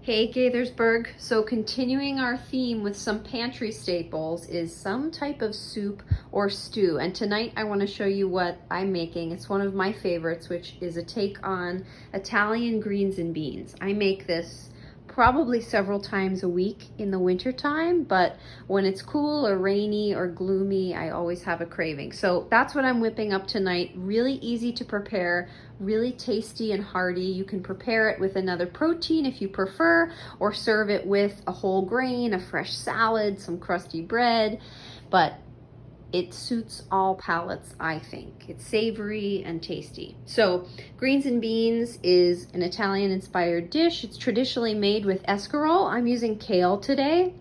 Hey Gaithersburg, so continuing our theme with some pantry staples is some type of soup or stew, and tonight I want to show you what I'm making. It's one of my favorites, which is a take on Italian greens and beans. I make this probably several times a week in the winter time, but when it's cool or rainy or gloomy, I always have a craving. So that's what I'm whipping up tonight. Really easy to prepare, really tasty and hearty. You can prepare it with another protein if you prefer, or serve it with a whole grain, a fresh salad, some crusty bread, but it suits all palates, I think. It's savory and tasty. So greens and beans is an Italian-inspired dish. It's traditionally made with escarole. I'm using kale today.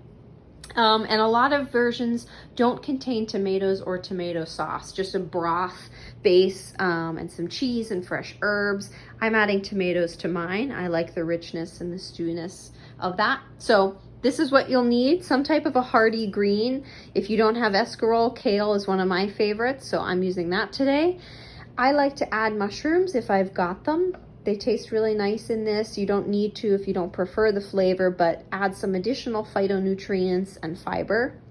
And a lot of versions don't contain tomatoes or tomato sauce, just a broth base and some cheese and fresh herbs. I'm adding tomatoes to mine. I like the richness and the stewiness of that. So this is what you'll need, some type of a hearty green. If you don't have escarole, kale is one of my favorites, so I'm using that today. I like to add mushrooms if I've got them. They taste really nice in this. You don't need to if you don't prefer the flavor, but add some additional phytonutrients and fiber.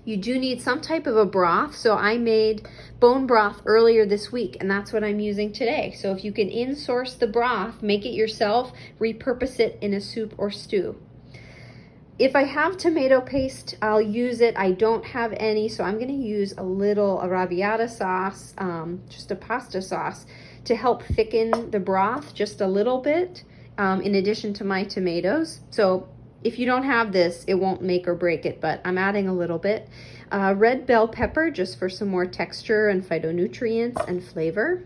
You do need some type of a broth, so I made bone broth earlier this week, and that's what I'm using today. So if you can in-source the broth, make it yourself, repurpose it in a soup or stew. If I have tomato paste, I'll use it. I don't have any, so I'm going to use a little arrabbiata sauce, just a pasta sauce, to help thicken the broth just a little bit, in addition to my tomatoes. So if you don't have this, it won't make or break it, but I'm adding a little bit. Red bell pepper, just for some more texture and phytonutrients and flavor.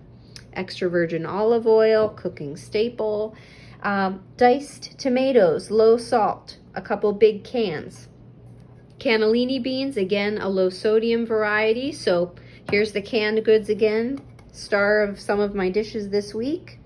Extra virgin olive oil, cooking staple. Diced tomatoes, low salt, a couple big cans. Cannellini beans, again, a low sodium variety. So here's the canned goods again, star of some of my dishes this week.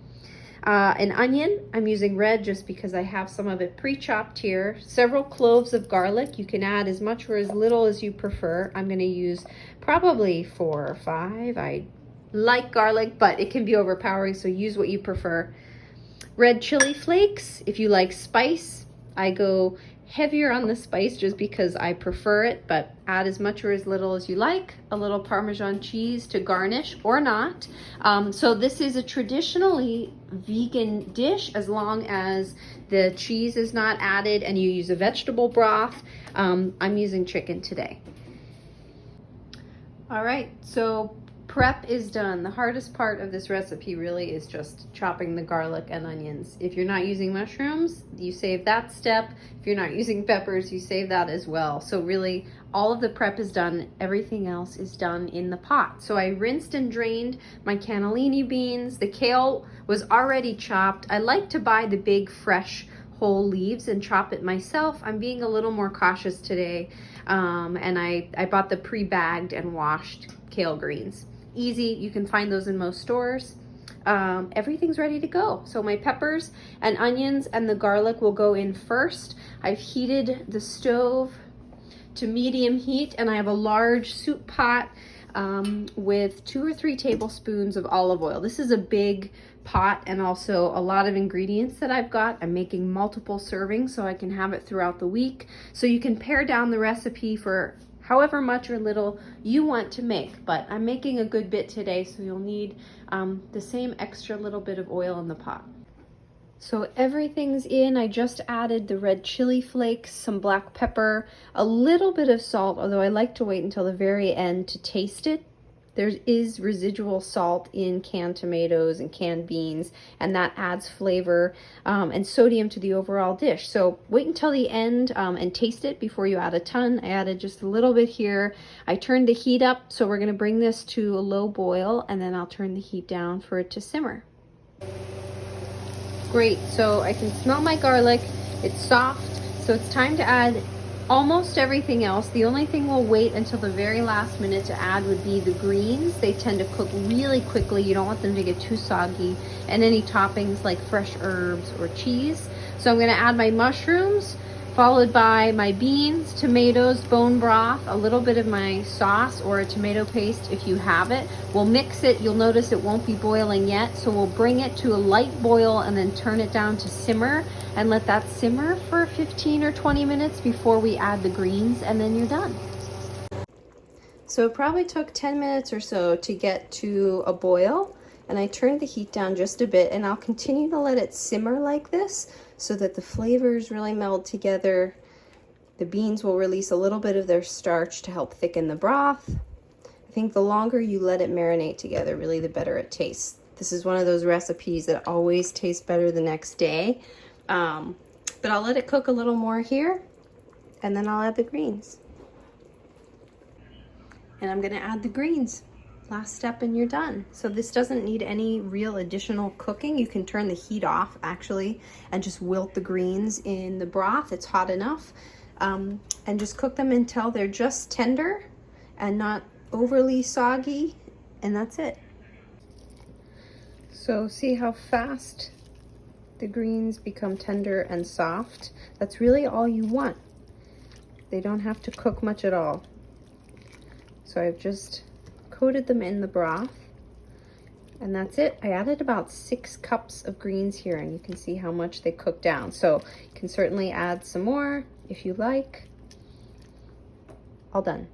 An onion, I'm using red just because I have some of it pre-chopped here. Several cloves of garlic. You can add as much or as little as you prefer. I'm going to use probably 4 or 5. I like garlic, but it can be overpowering, so use what you prefer. Red chili flakes, if you like spice. I go heavier on the spice just because I prefer it, but add as much or as little as you like. A little Parmesan cheese to garnish or not. So this is a traditionally vegan dish as long as the cheese is not added and you use a vegetable broth. I'm using chicken today. All right, so prep is done. The hardest part of this recipe really is just chopping the garlic and onions. If you're not using mushrooms, you save that step. If you're not using peppers, you save that as well. So really, all of the prep is done. Everything else is done in the pot. So I rinsed and drained my cannellini beans. The kale was already chopped. I like to buy the big, fresh, whole leaves and chop it myself. I'm being a little more cautious today. And I bought the pre-bagged and washed kale greens. Easy, you can find those in most stores. Everything's ready to go. So my peppers and onions and the garlic will go in first. I've heated the stove to medium heat, and I have a large soup pot with 2 or 3 tablespoons of olive oil. This is a big pot and also a lot of ingredients that I've got. I'm making multiple servings so I can have it throughout the week. So you can pare down the recipe for however much or little you want to make, but I'm making a good bit today, so you'll need the same extra little bit of oil in the pot. So everything's in. I just added the red chili flakes, some black pepper, a little bit of salt, although I like to wait until the very end to taste it. There is residual salt in canned tomatoes and canned beans, and that adds flavor and sodium to the overall dish. So wait until the end and taste it before you add a ton. I added just a little bit here. I turned the heat up, so we're going to bring this to a low boil, and then I'll turn the heat down for it to simmer. Great, so I can smell my garlic. It's soft, so it's time to add almost everything else. The only thing we'll wait until the very last minute to add would be the greens. They tend to cook really quickly. You don't want them to get too soggy. And any toppings like fresh herbs or cheese. So I'm going to add my mushrooms, followed by my beans, tomatoes, bone broth, a little bit of my sauce or a tomato paste if you have it. We'll mix it. You'll notice it won't be boiling yet, so we'll bring it to a light boil and then turn it down to simmer and let that simmer for 15 or 20 minutes before we add the greens, and then you're done. So it probably took 10 minutes or so to get to a boil, and I turned the heat down just a bit, and I'll continue to let it simmer like this so that the flavors really meld together. The beans will release a little bit of their starch to help thicken the broth. I think the longer you let it marinate together, really the better it tastes. This is one of those recipes that always tastes better the next day. But I'll let it cook a little more here, and then I'll add the greens. And I'm gonna add the greens. Last step and you're done. So this doesn't need any real additional cooking. You can turn the heat off actually and just wilt the greens in the broth. It's hot enough. And just cook them until they're just tender and not overly soggy, and that's it. So see how fast the greens become tender and soft? That's really all you want. They don't have to cook much at all. So I've just coated them in the broth, and that's it. I added about 6 cups of greens here, and you can see how much they cook down. So you can certainly add some more if you like. All done.